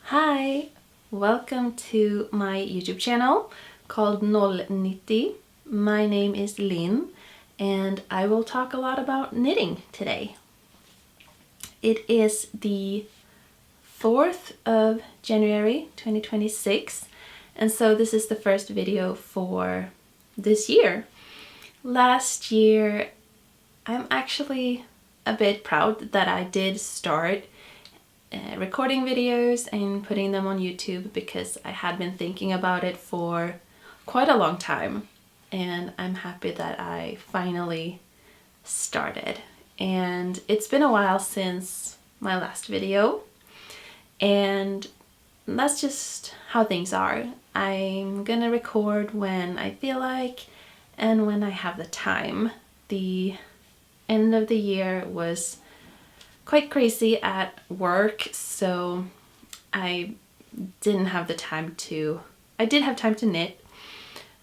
Hi, welcome to my YouTube channel called Noll-knitty. My name is Lynn and I will talk a lot about knitting today. It is the 4th of January 2026 and so this is the first video for this year. Last year I'm actually a bit proud that I did start recording videos and putting them on YouTube because I had been thinking about it for quite a long time, and I'm happy that I finally started. And it's been a while since my last video, and that's just how things are. I'm gonna record when I feel like and when I have the time. The end of the year was quite crazy at work, so I didn't have the time to... I did have time to knit,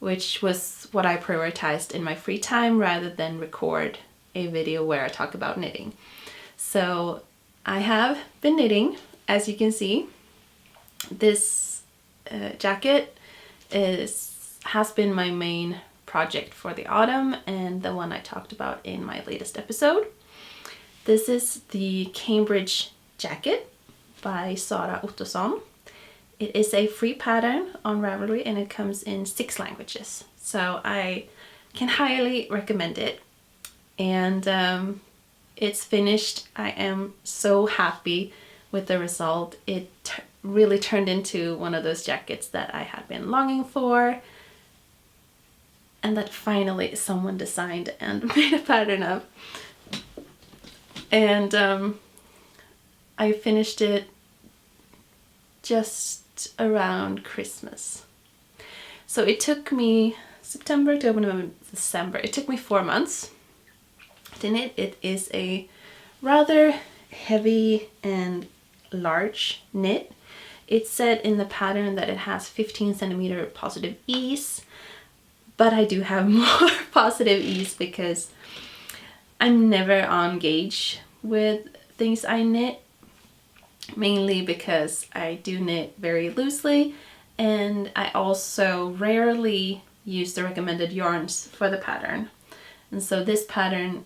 which was what I prioritized in my free time rather than record a video where I talk about knitting. So I have been knitting, as you can see. This jacket has been my main project for the autumn and the one I talked about in my latest episode. This is the Cambridge jacket by Sara Ottosson. It is a free pattern on Ravelry and it comes in 6 languages. So I can highly recommend it. And it's finished. I am so happy with the result. It really turned into one of those jackets that I had been longing for and that finally someone designed and made a pattern of. And I finished it just around Christmas. So it took me September, October, November, December. It took me 4 months to knit. It is a rather heavy and large knit. It said in the pattern that it has 15 centimeter positive ease, but I do have more positive ease because I'm never on gauge with things I knit, mainly because I do knit very loosely and I also rarely use the recommended yarns for the pattern. And so this pattern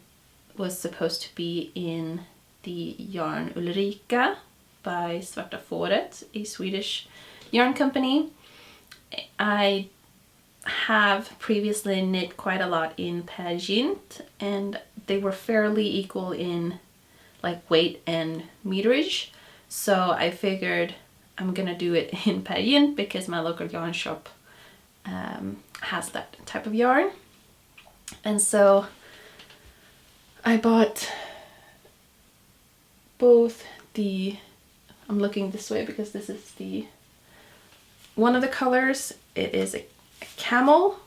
was supposed to be in the yarn Ulrika by Svarta Fåret, a Swedish yarn company. I have previously knit quite a lot in Pergint and they were fairly equal in like weight and meterage, so I figured I'm gonna do it in Pergint because my local yarn shop has that type of yarn. And so I bought both the... I'm looking this way because this is the one of the colors. It is a camel,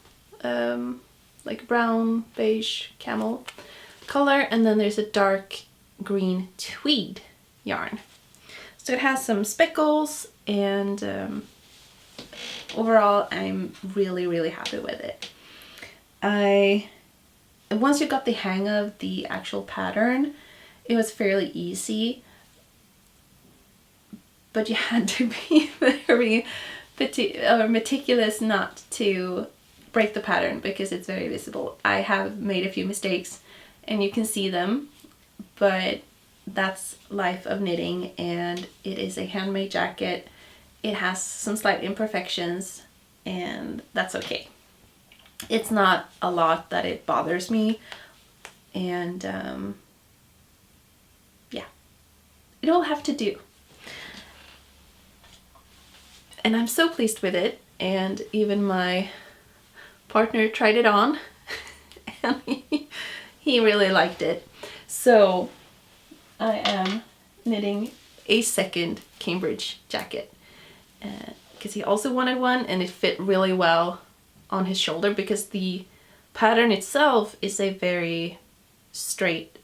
like brown beige camel color, and then there's a dark green tweed yarn. So it has some speckles and overall I'm really happy with it. Once you got the hang of the actual pattern, it was fairly easy, but you had to be very meticulous not to break the pattern because it's very visible. I have made a few mistakes and you can see them, but that's life of knitting, and it is a handmade jacket. It has some slight imperfections and that's okay. It's not a lot that it bothers me, and yeah, it will have to do. And I'm so pleased with it, and even my partner tried it on and he really liked it. So I am knitting a second Cambridge jacket because he also wanted one and it fit really well on his shoulder because the pattern itself is a very straight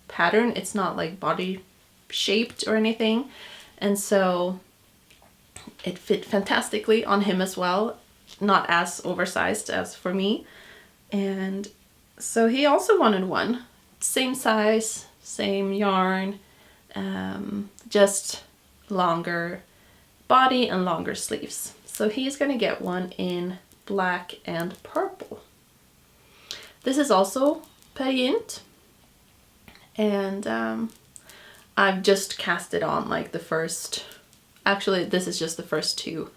pattern. It's not like body shaped or anything, and so it fit fantastically on him as well, not as oversized as for me. And so he also wanted one, same size, same yarn, just longer body and longer sleeves. So he's gonna get one in black and purple. This is also Pergynt, and I've just cast it on like the first, actually this is just the first 2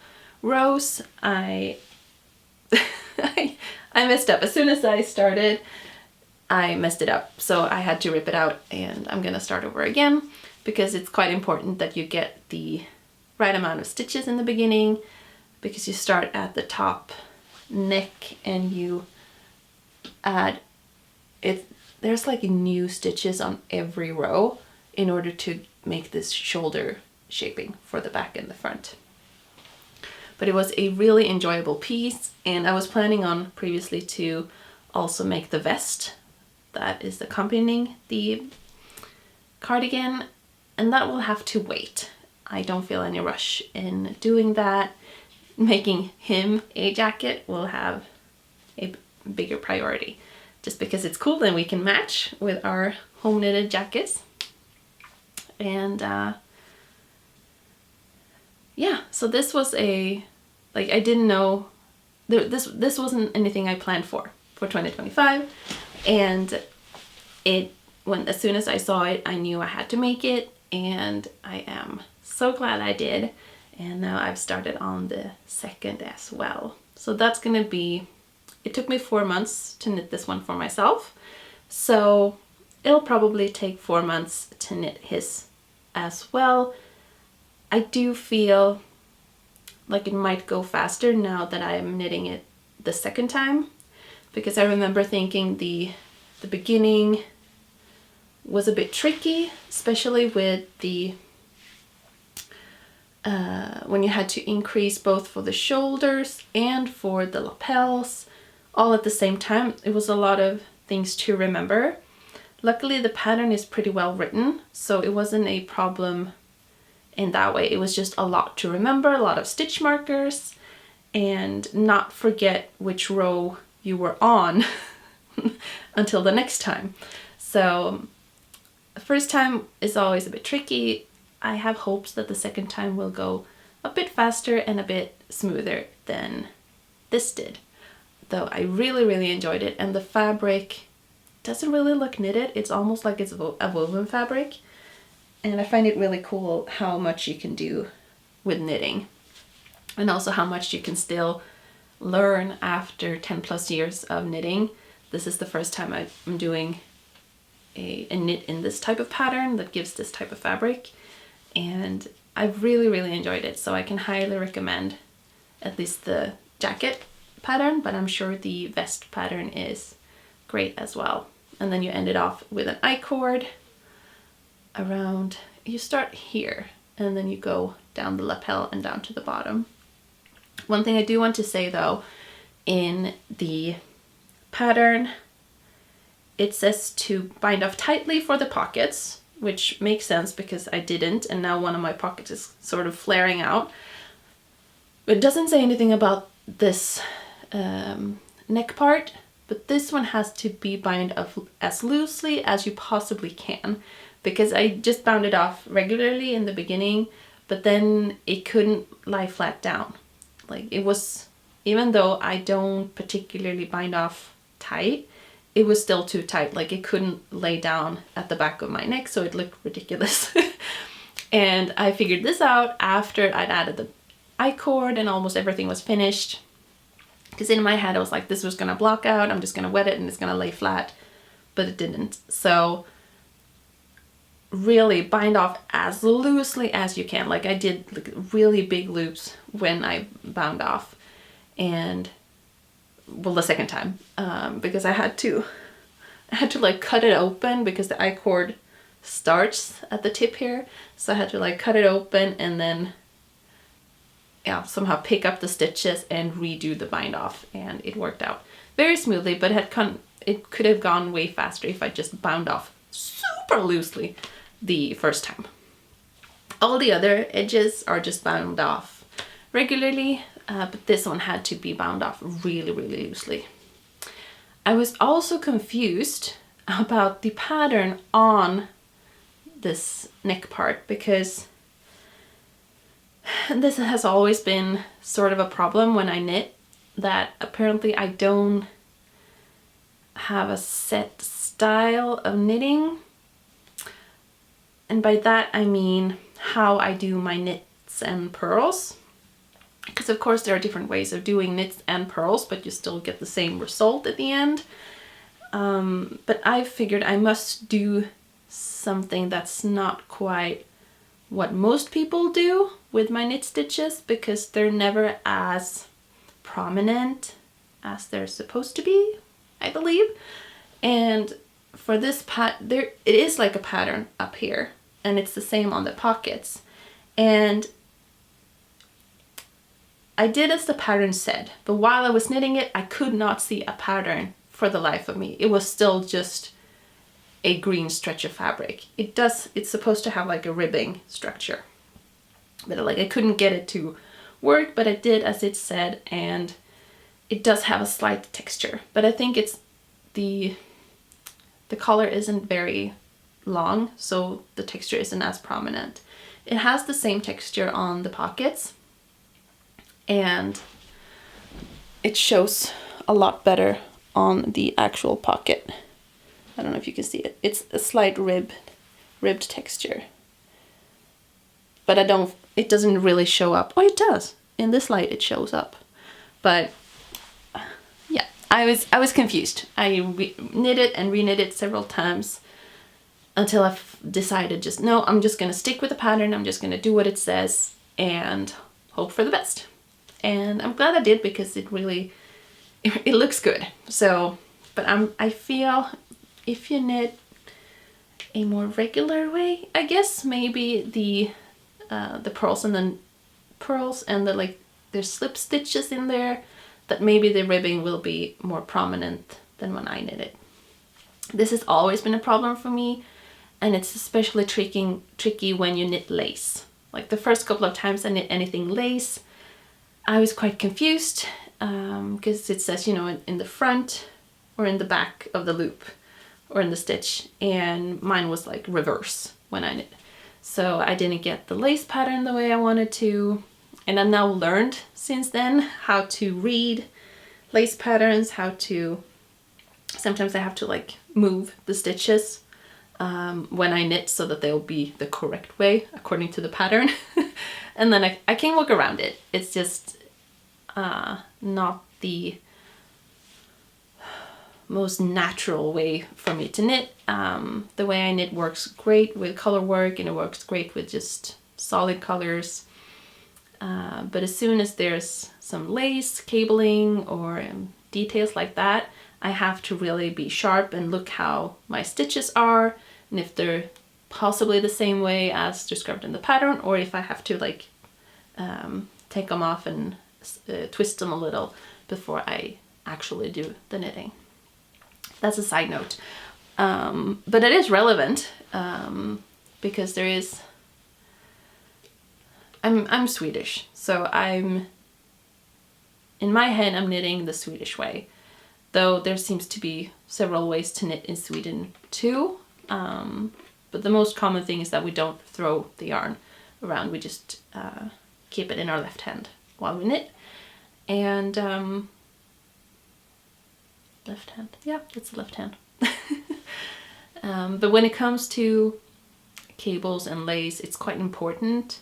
rows. I messed up. As soon as I started, I messed it up. So I had to rip it out, and I'm gonna start over again because it's quite important that you get the right amount of stitches in the beginning, because you start at the top neck and you add it. There's like new stitches on every row in order to make this shoulder shaping for the back and the front. But it was a really enjoyable piece, and I was planning on previously to also make the vest that is accompanying the cardigan, and that will have to wait. I don't feel any rush in doing that. Making him a jacket will have a bigger priority, just because it's cool, then we can match with our home knitted jackets. And yeah, so this was a, like, I didn't know, this wasn't anything I planned for 2025, and as soon as I saw it, I knew I had to make it, and I am so glad I did. And now I've started on the second as well. So that's gonna be, it took me 4 months to knit this one for myself, so it'll probably take 4 months to knit his as well. I do feel like it might go faster now that I'm knitting it the second time, because I remember thinking the beginning was a bit tricky, especially with the when you had to increase both for the shoulders and for the lapels all at the same time. It was a lot of things to remember. Luckily the pattern is pretty well written, so it wasn't a problem in that way. It was just a lot to remember, a lot of stitch markers, and not forget which row you were on until the next time. So the first time is always a bit tricky. I have hopes that the second time will go a bit faster and a bit smoother than this did. Though I really enjoyed it, and the fabric doesn't really look knitted. It's almost like it's a woven fabric, and I find it really cool how much you can do with knitting, and also how much you can still learn after 10 plus years of knitting. This is the first time I'm doing a knit in this type of pattern that gives this type of fabric, and I've really enjoyed it. So I can highly recommend at least the jacket pattern, but I'm sure the vest pattern is great as well. And then you end it off with an I-cord around, you start here and then you go down the lapel and down to the bottom. One thing I do want to say though, in the pattern it says to bind off tightly for the pockets, which makes sense because I didn't, and now one of my pockets is sort of flaring out. It doesn't say anything about this neck part, but this one has to be bound off as loosely as you possibly can, because I just bound it off regularly in the beginning, but then it couldn't lie flat down. Like, it was, even though I don't particularly bind off tight, it was still too tight. Like, it couldn't lay down at the back of my neck, so it looked ridiculous. And I figured this out after I'd added the I-cord and almost everything was finished. Because in my head I was like, this was gonna block out, I'm just gonna wet it and it's gonna lay flat, but it didn't. So really bind off as loosely as you can. Like, I did like really big loops when I bound off, and well, the second time, because I had to like cut it open, because the I-cord starts at the tip here, so I had to like cut it open and then somehow pick up the stitches and redo the bind off, and it worked out very smoothly. But it could have gone way faster if I just bound off super loosely the first time. All the other edges are just bound off regularly, but this one had to be bound off really loosely. I was also confused about the pattern on this neck part, because this has always been sort of a problem when I knit, that apparently I don't have a set style of knitting. And by that I mean how I do my knits and purls. Because of course there are different ways of doing knits and purls, but you still get the same result at the end. But I figured I must do something that's not quite what most people do with my knit stitches, because they're never as prominent as they're supposed to be, I believe. And for this it is like a pattern up here, and it's the same on the pockets. And I did as the pattern said, but while I was knitting it, I could not see a pattern for the life of me. It was still just a green stretch of fabric. It's supposed to have like a ribbing structure, but like I couldn't get it to work, but I did as it said, and it does have a slight texture, but I think it's the collar isn't very long, so the texture isn't as prominent. It has the same texture on the pockets, and it shows a lot better on the actual pocket. I don't know if you can see it. It's a slight ribbed texture. But it doesn't really show up. Oh, it does. In this light it shows up. But yeah, I was confused. I knit it and reknit it several times until I decided no, I'm just gonna stick with the pattern. I'm just gonna do what it says and hope for the best. And I'm glad I did, because it looks good. So, but I feel if you knit a more regular way, I guess maybe the pearls and the like, there's slip stitches in there, that maybe the ribbing will be more prominent than when I knit it. This has always been a problem for me, and it's especially tricky when you knit lace. Like the first couple of times I knit anything lace, I was quite confused, because it says, you know, in the front or in the back of the loop or in the stitch, and mine was like reverse when I knit. So I didn't get the lace pattern the way I wanted to, and I've now learned since then how to read lace patterns, sometimes I have to like move the stitches when I knit so that they'll be the correct way according to the pattern. And then I can work around it. It's just not the most natural way for me to knit. The way I knit works great with color work, and it works great with just solid colors. But as soon as there's some lace, cabling, or details like that, I have to really be sharp and look how my stitches are, and if they're possibly the same way as described in the pattern, or if I have to like take them off and twist them a little before I actually do the knitting. That's a side note. But it is relevant because there is... I'm Swedish, so in my head I'm knitting the Swedish way, though there seems to be several ways to knit in Sweden too. But the most common thing is that we don't throw the yarn around, we just keep it in our left hand while we knit. And left hand, yeah, it's the left hand. But when it comes to cables and lace, it's quite important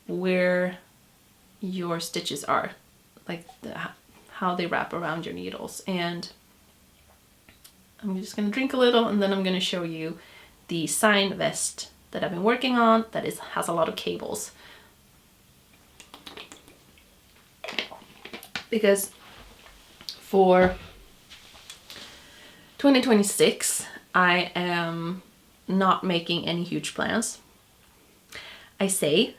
where your stitches are, like how they wrap around your needles. And I'm just gonna drink a little, and then I'm gonna show you the sign vest that I've been working on that has a lot of cables. Because for 2026, I am not making any huge plans. I say,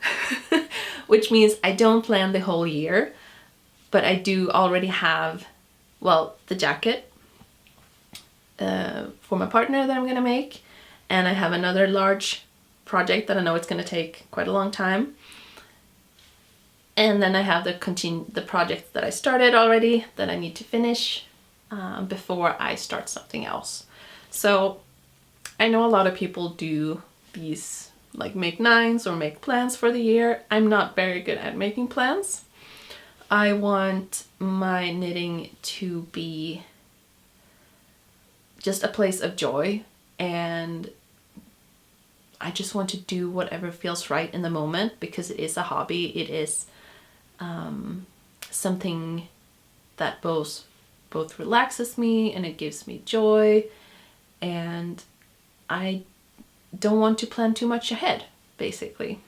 which means I don't plan the whole year, but I do already have, well, the jacket for my partner that I'm gonna make, and I have another large project that I know it's gonna take quite a long time. And then I have the projects that I started already that I need to finish before I start something else. So I know a lot of people do these like make nines or make plans for the year. I'm not very good at making plans. I want my knitting to be just a place of joy, and I just want to do whatever feels right in the moment, because it is a hobby. It is something that both relaxes me and it gives me joy, and I don't want to plan too much ahead, basically.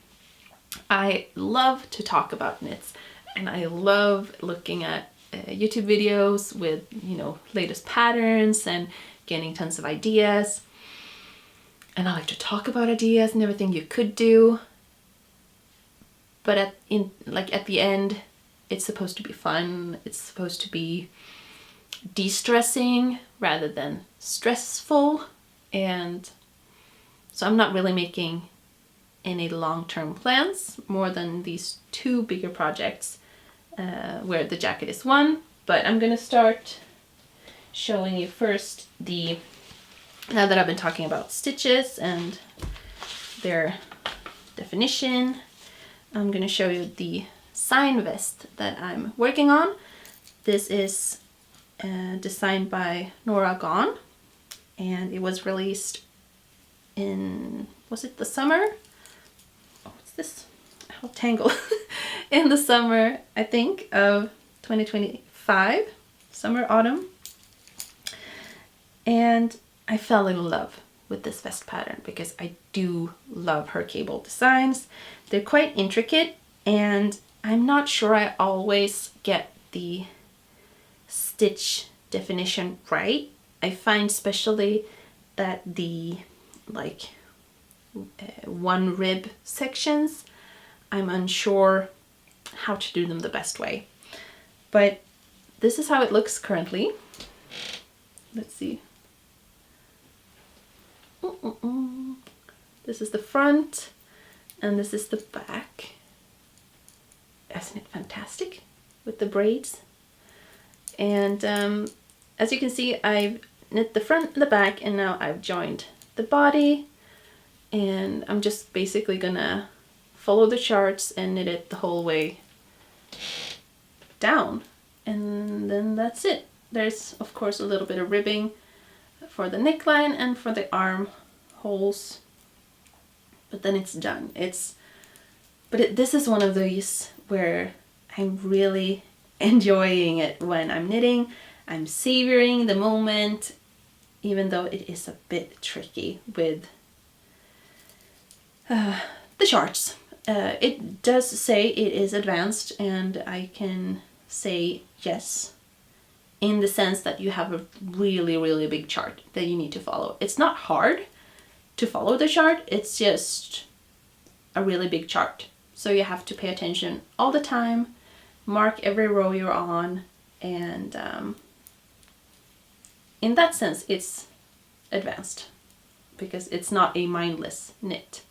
I love to talk about knits, and I love looking at YouTube videos with, you know, latest patterns and getting tons of ideas. And I like to talk about ideas and everything you could do. But at the end, it's supposed to be fun. It's supposed to be de-stressing rather than stressful. And so I'm not really making any long-term plans more than these two bigger projects, where the jacket is one. But I'm gonna start showing you first now that I've been talking about stitches and their definition, I'm gonna show you the sign vest that I'm working on. This is designed by Nora Gahn, and it was released in, was it the summer? Oh, what's this? How tangled. In the summer, I think, of 2025, summer, autumn. And I fell in love with this vest pattern because I do love her cable designs. They're quite intricate, and I'm not sure I always get the stitch definition right. I find especially that the one rib sections, I'm unsure how to do them the best way. But this is how it looks currently. Let's see. This is the front and this is the back. Isn't it fantastic with the braids? And as you can see, I've knit the front and the back, and now I've joined the body, and I'm just basically gonna follow the charts and knit it the whole way down, and then that's it. There's of course a little bit of ribbing for the neckline and for the arm holes, but then it's done. This is one of these where I'm really enjoying it when I'm knitting. I'm savoring the moment, even though it is a bit tricky with the charts. It does say it is advanced, and I can say yes, in the sense that you have a really, really big chart that you need to follow. It's not hard to follow the chart, it's just a really big chart. So you have to pay attention all the time, mark every row you're on, and in that sense it's advanced because it's not a mindless knit.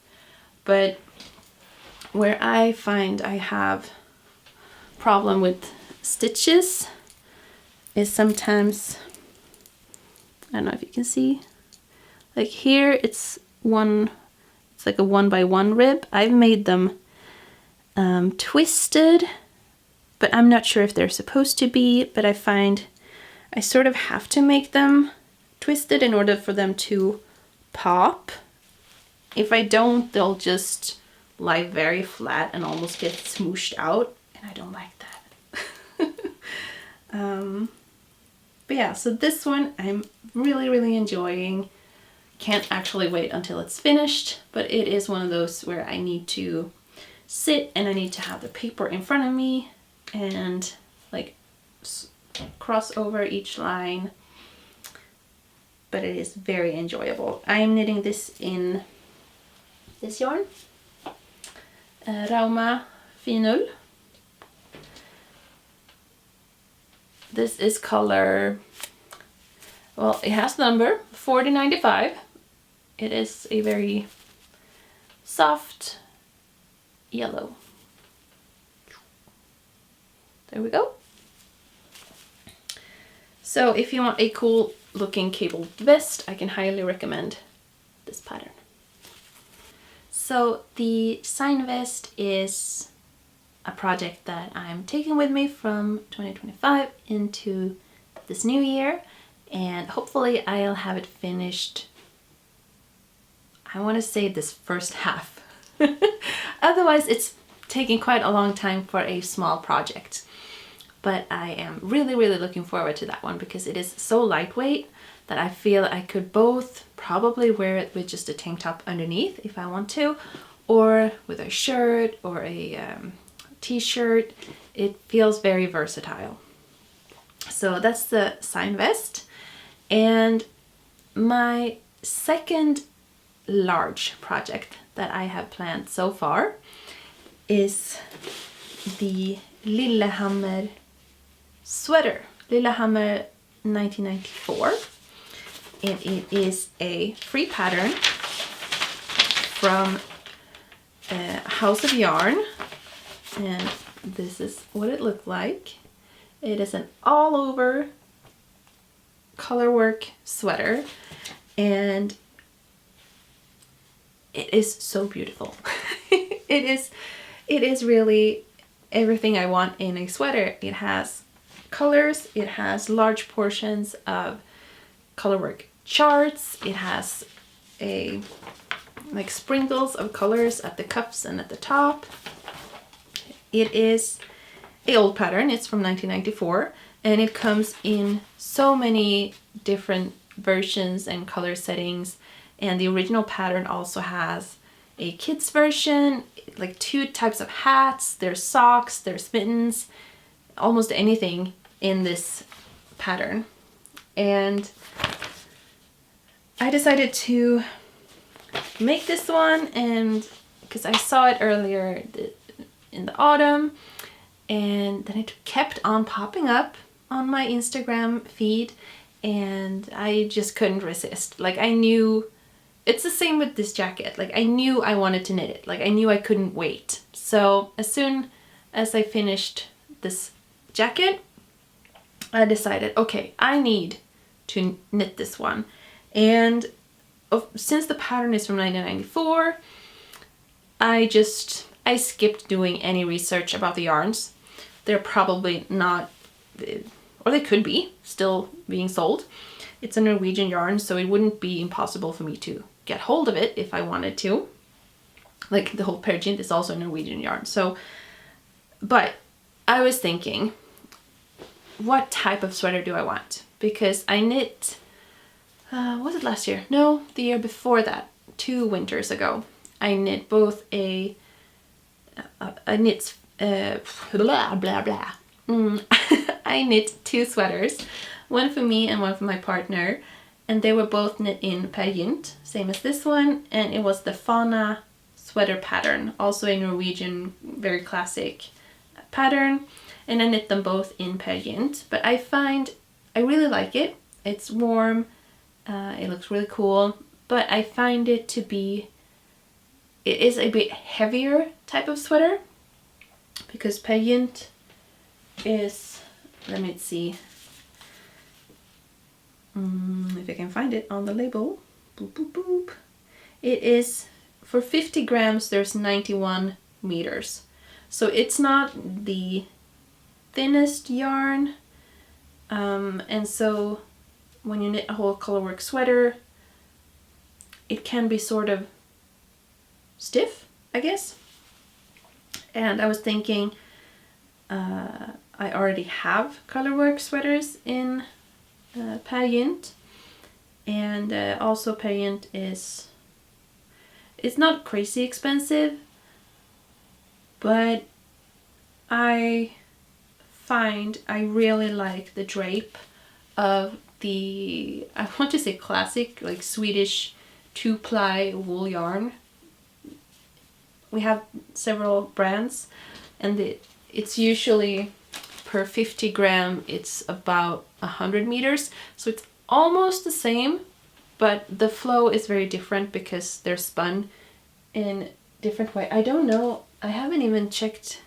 But where I find I have problem with stitches is sometimes, I don't know if you can see, like here it's like a 1x1 rib. I've made them twisted, but I'm not sure if they're supposed to be, but I find I sort of have to make them twisted in order for them to pop. If I don't, they'll just lie very flat and almost get smooshed out, and I don't like that. But yeah, so this one I'm really, really enjoying. Can't actually wait until it's finished, but it is one of those where I need to sit and I need to have the paper in front of me and like cross over each line, but it is very enjoyable. I'm knitting this in this yarn, Rauma Finull. This is color, well, it has number 4095. It is a very soft yellow. There we go. So if you want a cool looking cabled vest, I can highly recommend this pattern. So the sign vest is a project that I'm taking with me from 2025 into this new year, and hopefully I'll have it finished, I want to say this first half. Otherwise it's taking quite a long time for a small project. But I am really looking forward to that one because it is so lightweight that I feel I could both probably wear it with just a tank top underneath if I want to, or with a shirt or a t-shirt. It feels very versatile. So that's the sign vest. And my second large project that I have planned so far is the Lillehammer sweater. Lillehammer 1994. And it is a free pattern from House of Yarn. And this is what it looked like. It is an all over colorwork sweater, and it is so beautiful. It is really everything I want in a sweater. It has colors, it has large portions of colorwork charts, it has like sprinkles of colors at the cuffs and at the top. It is an old pattern, it's from 1994, and it comes in so many different versions and color settings. And the original pattern also has a kids version, like 2 types of hats, there's socks, there's mittens, almost anything in this pattern. And I decided to make this one, and because I saw it earlier in the autumn, and then it kept on popping up on my Instagram feed, and I just couldn't resist. Like, I knew, it's the same with this jacket, like I knew I wanted to knit it, like I knew I couldn't wait. So as soon as I finished this jacket, I decided, okay, I need to knit this one. And since the pattern is from 1994, I skipped doing any research about the yarns. They're probably not, or they could be still being sold. It's a Norwegian yarn, so it wouldn't be impossible for me to get hold of it if I wanted to. Like, the whole Peer Gynt is also a Norwegian yarn. So, but I was thinking, what type of sweater do I want? Because I knit, was it last year? No, the year before that, 2 winters ago. I knit both I knit I knit 2 sweaters, one for me and one for my partner, and they were both knit in Peer Gynt, same as this one, and it was the Fana sweater pattern, also a Norwegian very classic pattern, and I knit them both in Peer Gynt. But I find I really like it. It's warm, it looks really cool, but I find it to be, it is a bit heavier type of sweater, because Peer Gynt is, let me see if I can find it on the label. Boop, boop, boop. It is, for 50 grams there's 91 meters, so it's not the thinnest yarn, and so when you knit a whole colorwork sweater, it can be sort of stiff, I guess. And I was thinking, I already have colorwork sweaters in Peer Gynt, and also Peer Gynt is, it's not crazy expensive, but I find I really like the drape of the, I want to say classic, like Swedish 2-ply wool yarn. We have several brands, and it's usually per 50 gram it's about 100 meters, so it's almost the same, but the flow is very different because they're spun in different way. I don't know, I haven't even checked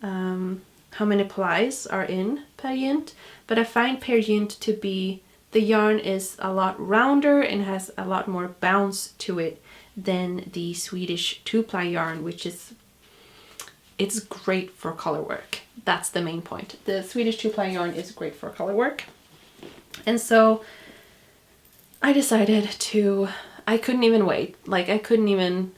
how many plies are in Peer Gynt, but I find Peer Gynt to be, the yarn is a lot rounder and has a lot more bounce to it than the Swedish 2-ply yarn, which is, it's great for color work. That's the main point. The Swedish 2-ply yarn is great for color work. And so I decided to, I couldn't even wait. Like I couldn't even,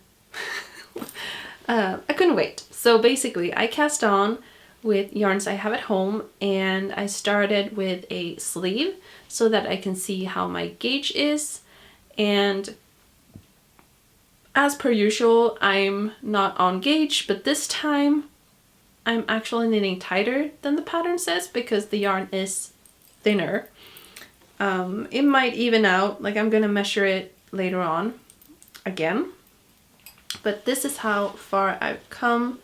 I couldn't wait. So basically I cast on with yarns I have at home, and I started with a sleeve so that I can see how my gauge is. And as per usual, I'm not on gauge, but this time I'm actually knitting tighter than the pattern says because the yarn is thinner. It might even out, like I'm gonna measure it later on again. But this is how far I've come,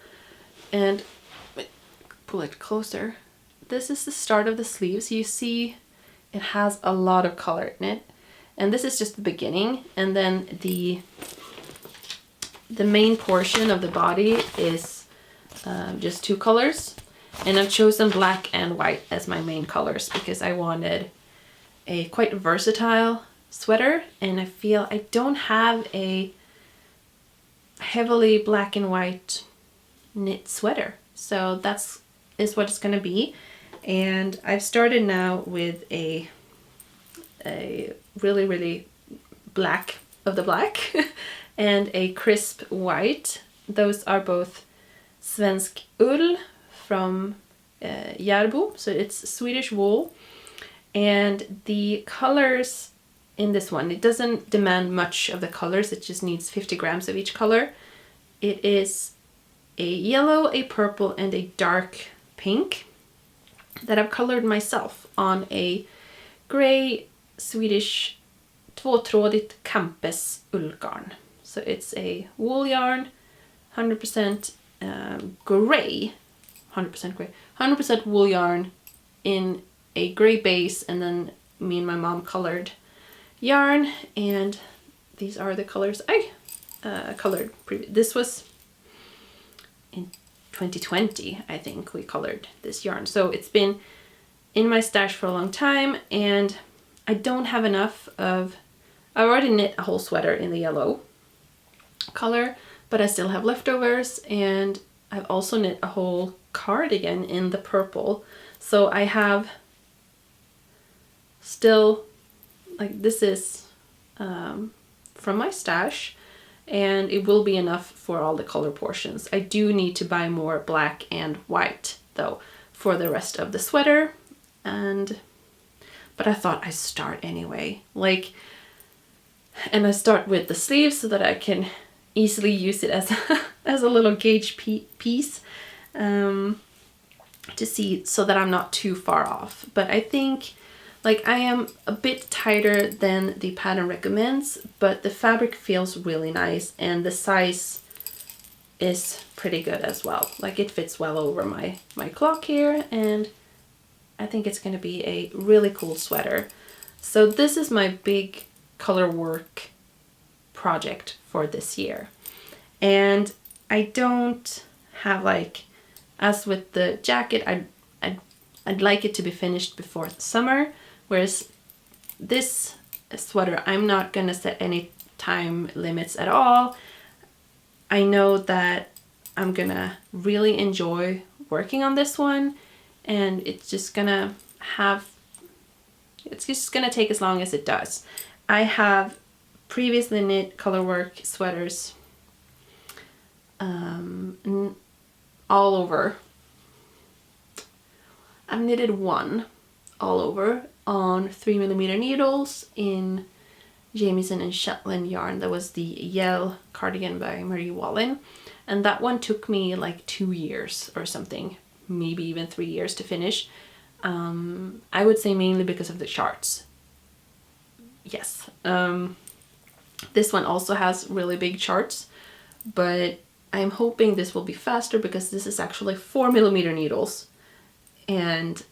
and pull it closer. This is the start of the sleeve, so you see it has a lot of color in it. And this is just the beginning, and then the main portion of the body is just 2 colors. And I've chosen black and white as my main colors because I wanted a quite versatile sweater, and I feel I don't have a heavily black and white knit sweater. So that's what it's gonna be. And I've started now with a really, really black of the black and a crisp white. Those are both Svensk ull from Järbo, so it's Swedish wool. And the colors in this one, it doesn't demand much of the colors, it just needs 50 grams of each color. It is a yellow, a purple, and a dark pink that I've colored myself on a gray Swedish tvåtrådigt Campes ullgarn. So it's a wool yarn, 100% gray, 100% gray, 100% wool yarn in a gray base, and then me and my mom colored yarn, and these are the colors I colored. This was in 2020, I think we colored this yarn. So it's been in my stash for a long time, and I don't have enough of, I already knit a whole sweater in the yellow color, but I still have leftovers, and I've also knit a whole cardigan in the purple. So I have still, like, this is from my stash, and it will be enough for all the color portions. I do need to buy more black and white though for the rest of the sweater, but I thought I'd start anyway, like, and I start with the sleeves so that I can easily use it as as a little gauge piece to see, so that I'm not too far off. But I think, like, I am a bit tighter than the pattern recommends, but the fabric feels really nice, and the size is pretty good as well. Like, it fits well over my clock here, and I think it's going to be a really cool sweater. So this is my big color work project for this year. And I don't have, like, as with the jacket, I'd like it to be finished before the summer. Whereas this sweater, I'm not gonna set any time limits at all. I know that I'm gonna really enjoy working on this one, and it's just gonna take as long as it does. I have previously knit colorwork sweaters all over. I've knitted one all over on 3mm needles in Jamieson and Shetland yarn. That was the Yell cardigan by Marie Wallin, and that one took me like 2 years or something, maybe even 3 years to finish. I would say mainly because of the charts. Yes. This one also has really big charts, but I'm hoping this will be faster because this is actually 4mm needles, and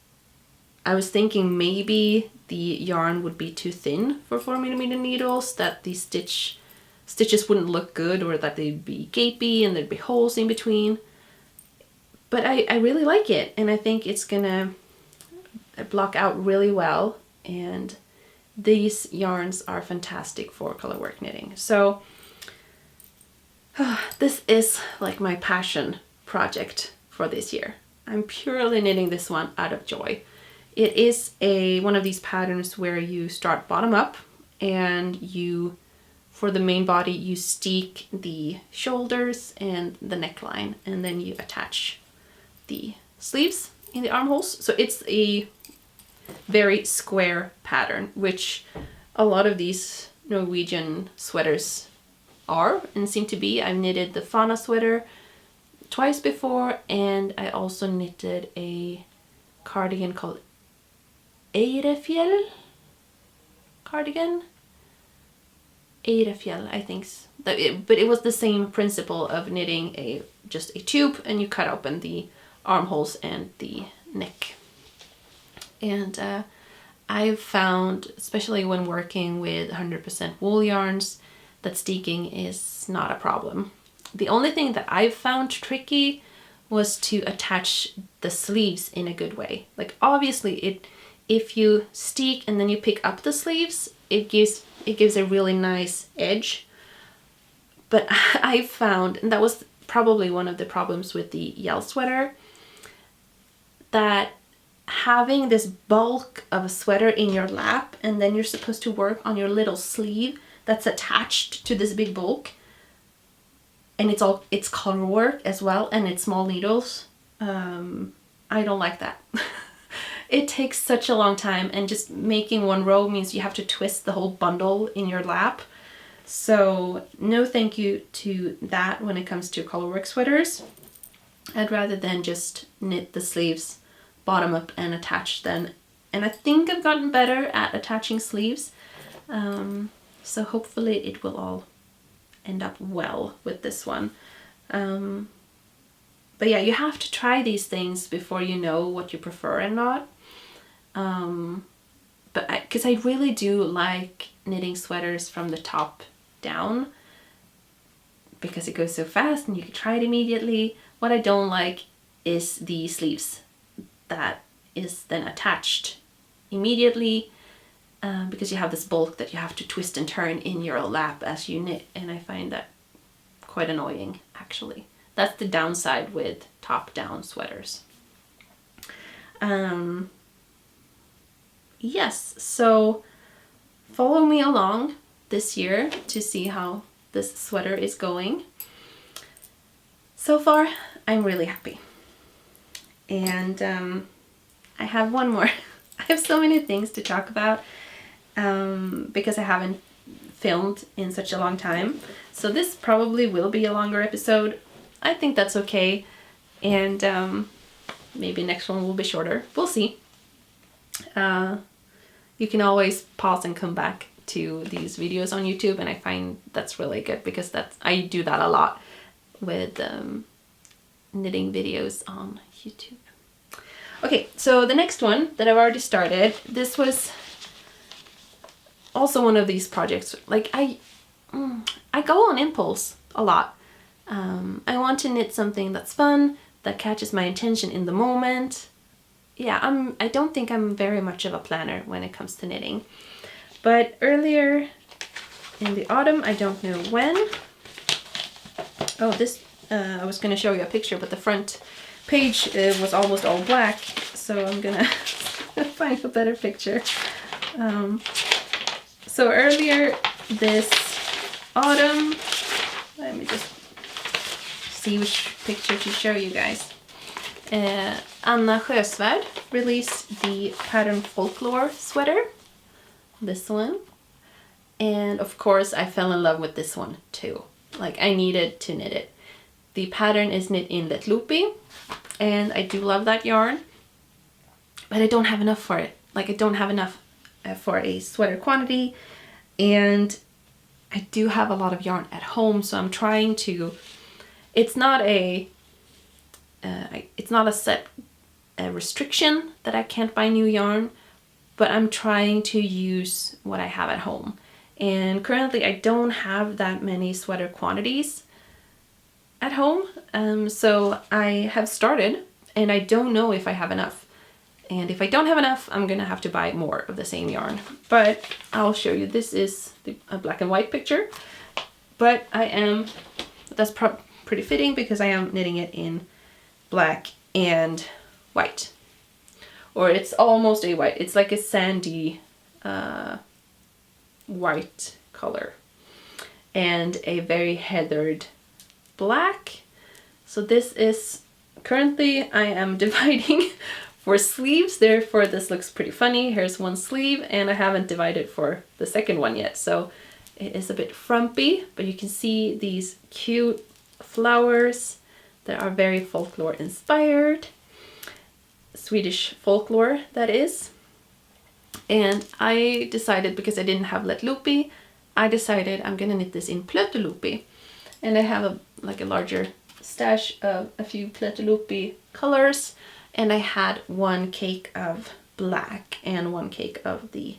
I was thinking maybe the yarn would be too thin for 4mm needles, that the stitches wouldn't look good, or that they'd be gapey and there'd be holes in between. But I really like it, and I think it's gonna block out really well, and these yarns are fantastic for colorwork knitting. So This is like my passion project for this year. I'm purely knitting this one out of joy. It is one of these patterns where you start bottom up and you, for the main body, you steek the shoulders and the neckline, and then you attach the sleeves in the armholes. So it's a very square pattern, which a lot of these Norwegian sweaters are and seem to be. I've knitted the Fana sweater twice before, and I also knitted a cardigan called Eirefjell cardigan. Eirefjell, I think. But it was the same principle of knitting just a tube, and you cut open the armholes and the neck. And I've found, especially when working with 100% wool yarns, that steeking is not a problem. The only thing that I've found tricky was to attach the sleeves in a good way. Like obviously if you steek and then you pick up the sleeves, it gives a really nice edge. But I found, and that was probably one of the problems with the Yell sweater, that having this bulk of a sweater in your lap and then you're supposed to work on your little sleeve that's attached to this big bulk, and it's color work as well, and it's small needles. I don't like that. It takes such a long time, and just making one row means you have to twist the whole bundle in your lap. So no thank you to that when it comes to colorwork sweaters. I'd rather than just knit the sleeves bottom up and attach them. And I think I've gotten better at attaching sleeves. So hopefully it will all end up well with this one. But yeah, you have to try these things before you know what you prefer and not. But because I really do like knitting sweaters from the top down, because it goes so fast and you can try it immediately. What I don't like is the sleeves that is then attached immediately, because you have this bulk that you have to twist and turn in your lap as you knit, and I find that quite annoying actually. That's the downside with top-down sweaters. Yes, so follow me along this year to see how this sweater is going. So far, I'm really happy. And I have one more. I have so many things to talk about because I haven't filmed in such a long time. So this probably will be a longer episode. I think that's okay. And maybe next one will be shorter. We'll see. You can always pause and come back to these videos on YouTube, and I find that's really good because I do that a lot with knitting videos on YouTube. Okay, so the next one that I've already started, this was also one of these projects. Like I go on impulse a lot. I want to knit something that's fun, that catches my attention in the moment. Yeah, I don't think I'm very much of a planner when it comes to knitting. But earlier in the autumn, I don't know when. Oh, this, I was gonna show you a picture, but the front page was almost all black. So I'm gonna find a better picture. So earlier this autumn, let me just see which picture to show you guys. Anna Sjösvärd released the pattern Folklore sweater, this one, and of course I fell in love with this one too. Like I needed to knit it. The pattern is knit in Letlupi, and I do love that yarn, but I don't have enough for it. Like I don't have enough for a sweater quantity, and I do have a lot of yarn at home, so I'm trying to, it's not a set restriction that I can't buy new yarn, but I'm trying to use what I have at home. And currently I don't have that many sweater quantities at home, so I have started and I don't know if I have enough. And if I don't have enough, I'm gonna have to buy more of the same yarn. But I'll show you, this is a black and white picture, but I am that's pretty fitting because I am knitting it in black and white. Or it's almost a white. It's like a sandy white color. And a very heathered black. So this is, currently I am dividing for sleeves, therefore this looks pretty funny. Here's one sleeve and I haven't divided for the second one yet. So it is a bit frumpy, but you can see these cute flowers that are very folklore inspired. Swedish folklore, that is. And I decided, because I didn't have Lättloopy, I decided I'm gonna knit this in Plötuloopy. And I have a larger stash of a few Plötuloopy colors, and I had one cake of black and one cake of the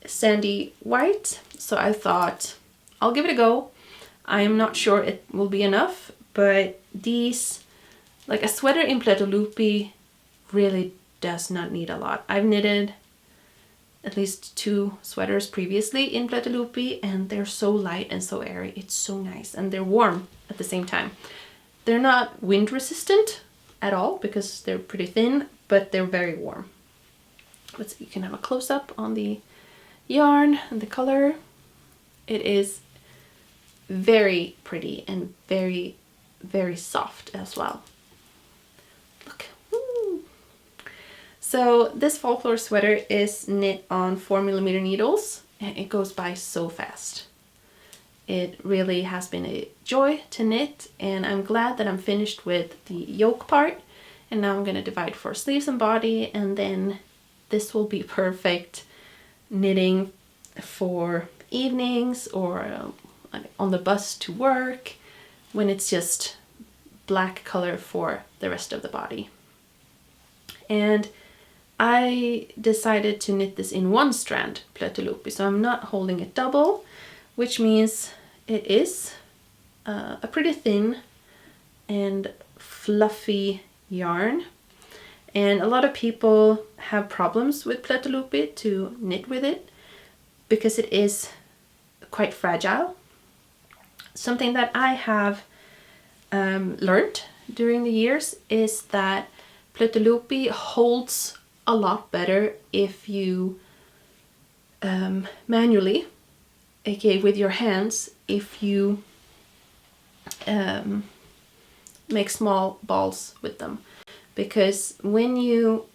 sandy white. So I thought I'll give it a go. I'm not sure it will be enough, but these, like a sweater in Plötuloopy really does not need a lot. I've knitted at least 2 sweaters previously in Plötuloopy and they're so light and so airy. It's so nice, and they're warm at the same time. They're not wind resistant at all because they're pretty thin, but they're very warm. But you can have a close-up on the yarn and the color. It is very pretty and very, very soft as well. Look. Woo. So this folklore sweater is knit on 4mm needles and it goes by so fast. It really has been a joy to knit, and I'm glad that I'm finished with the yoke part. And now I'm going to divide for sleeves and body, and then this will be perfect knitting for evenings or on the bus to work when it's just black color for the rest of the body. And I decided to knit this in 1 strand Plötuloopy, so I'm not holding it double, which means it is a pretty thin and fluffy yarn. And a lot of people have problems with Plötuloopy to knit with it because it is quite fragile. Something that I have learned during the years is that Plötuloopy holds a lot better if you manually, aka with your hands, if you make small balls with them. Because when you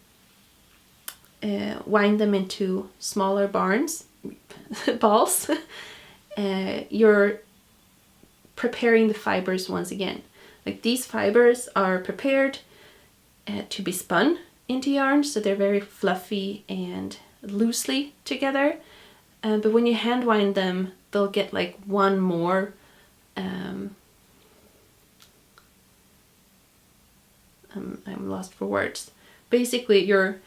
wind them into smaller balls, you're preparing the fibers once again. Like, these fibers are prepared to be spun into yarn, so they're very fluffy and loosely together. But when you hand wind them, they'll get like one more I'm lost for words. Basically, you're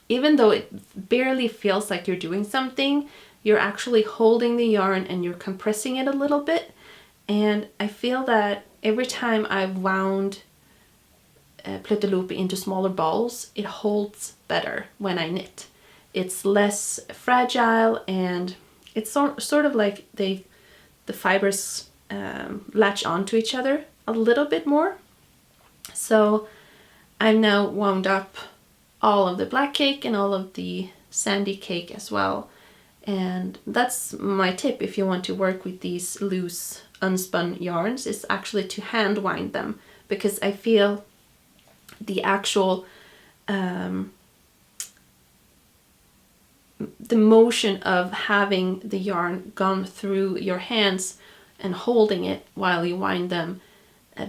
even though it barely feels like you're doing something, you're actually holding the yarn and you're compressing it a little bit. And I feel that every time I've wound Plötuloopy into smaller balls, it holds better when I knit. It's less fragile, and it's sort of like the fibers latch onto each other a little bit more. So I've now wound up all of the black cake and all of the sandy cake as well. And that's my tip if you want to work with these loose unspun yarns, is actually to hand wind them, because I feel the actual the motion of having the yarn gone through your hands and holding it while you wind them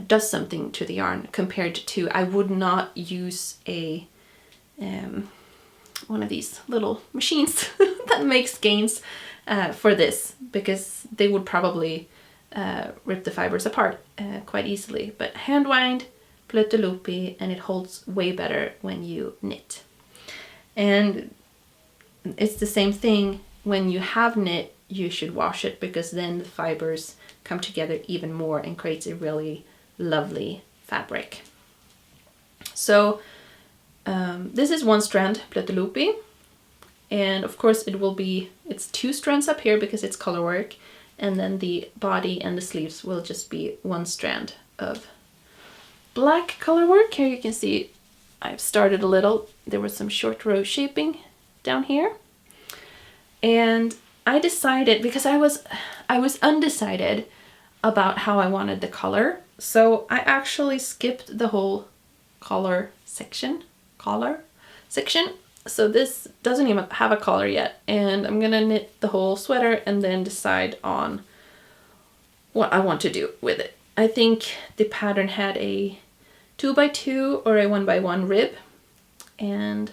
does something to the yarn, compared to, I would not use a one of these little machines that makes skeins for this, because they would probably rip the fibers apart quite easily. But hand wind Plötuloopy, and it holds way better when you knit. And it's the same thing when you have knit, you should wash it, because then the fibers come together even more and creates a really lovely fabric. So this is 1 strand Plötuloopy, and of course it's 2 strands up here because it's color work, and then the body and the sleeves will just be one strand of black color work. Here you can see I've started a little. There was some short row shaping down here, and I decided, because I was undecided about how I wanted the color, so I actually skipped the whole collar section. So this doesn't even have a collar yet, and I'm gonna knit the whole sweater and then decide on what I want to do with it. I think the pattern had a 2x2 or a 1x1 rib, and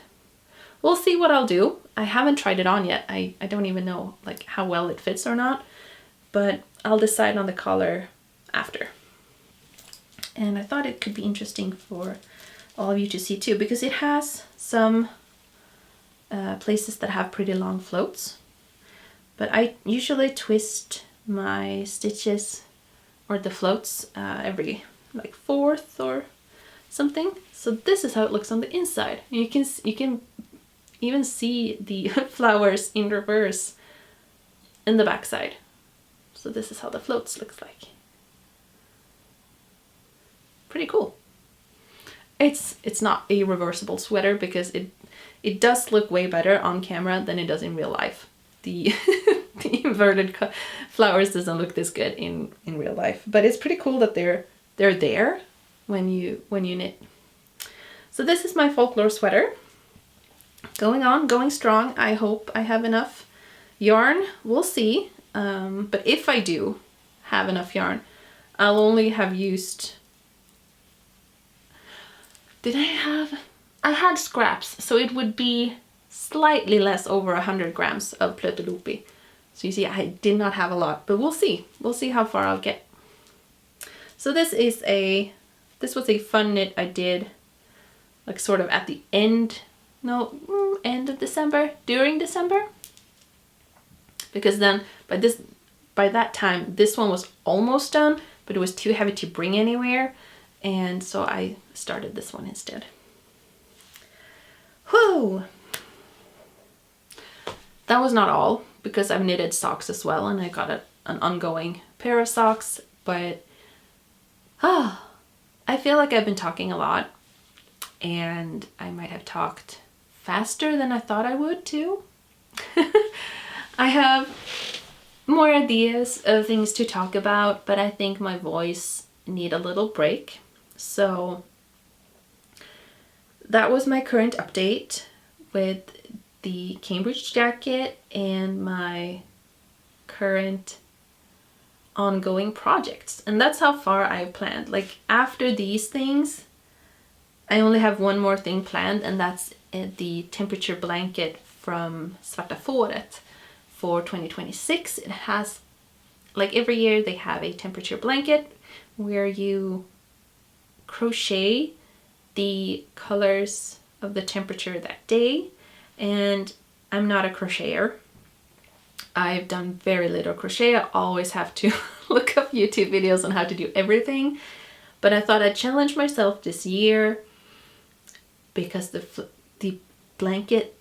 we'll see what I'll do. I haven't tried it on yet. I don't even know like how well it fits or not, but I'll decide on the color after. And I thought it could be interesting for all of you to see too, because it has some places that have pretty long floats, but I usually twist my stitches or the floats every like 4th or something. So this is how it looks on the inside. You can even see the flowers in reverse in the back side. So this is how the floats looks like. Pretty cool. It's not a reversible sweater because it does look way better on camera than it does in real life. The the inverted flowers doesn't look this good in real life, but it's pretty cool that they're there when you knit. So this is my folklore sweater. Going strong. I hope I have enough yarn. We'll see. But if I do have enough yarn, I'll only have used... I had scraps, so it would be slightly less over 100 grams of Plötuloopy. So you see, I did not have a lot, but we'll see. We'll see how far I'll get. So this was a fun knit I did, like sort of at the end of December, during December. Because then by that time, this one was almost done, but it was too heavy to bring anywhere. And so I started this one instead. Whew! That was not all, because I've knitted socks as well, and I got an ongoing pair of socks, but I feel like I've been talking a lot, and I might have talked faster than I thought I would too. I have more ideas of things to talk about, but I think my voice need a little break. So that was my current update with the Cambridge jacket and my current ongoing projects. And that's how far I've planned. Like after these things, I only have one more thing planned, and that's the temperature blanket from Svarta Fåret for 2026. It has, like every year, they have a temperature blanket where you crochet the colors of the temperature that day, and I'm not a crocheter. I've done very little crochet. I always have to look up YouTube videos on how to do everything, but I thought I'd challenge myself this year because the blanket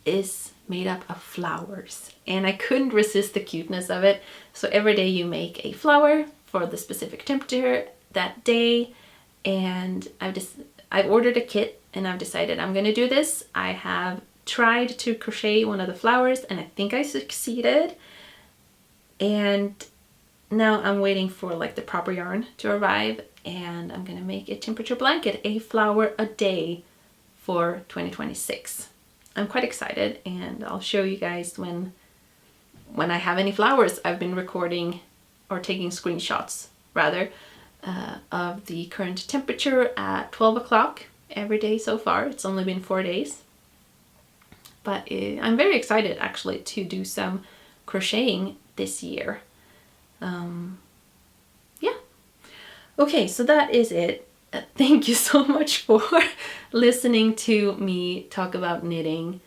is made up of flowers, and I couldn't resist the cuteness of it. So every day you make a flower for the specific temperature that day, and I've ordered a kit, and I've decided I'm gonna do this. I have tried to crochet one of the flowers, and I think I succeeded, and now I'm waiting for like the proper yarn to arrive, and I'm gonna make a temperature blanket, a flower a day for 2026. I'm quite excited, and I'll show you guys when I have any flowers. I've been recording or taking screenshots rather of the current temperature at 12 o'clock every day so far. It's only been 4 days, but I'm very excited actually to do some crocheting this year. Yeah. Okay, so that is it. Thank you so much for listening to me talk about knitting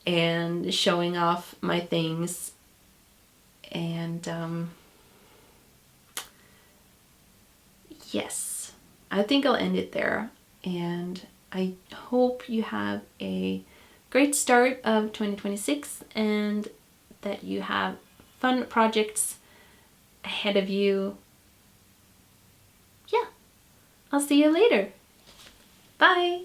and showing off my things, and yes, I think I'll end it there, and I hope you have a great start of 2026 and that you have fun projects ahead of you. Yeah, I'll see you later. Bye!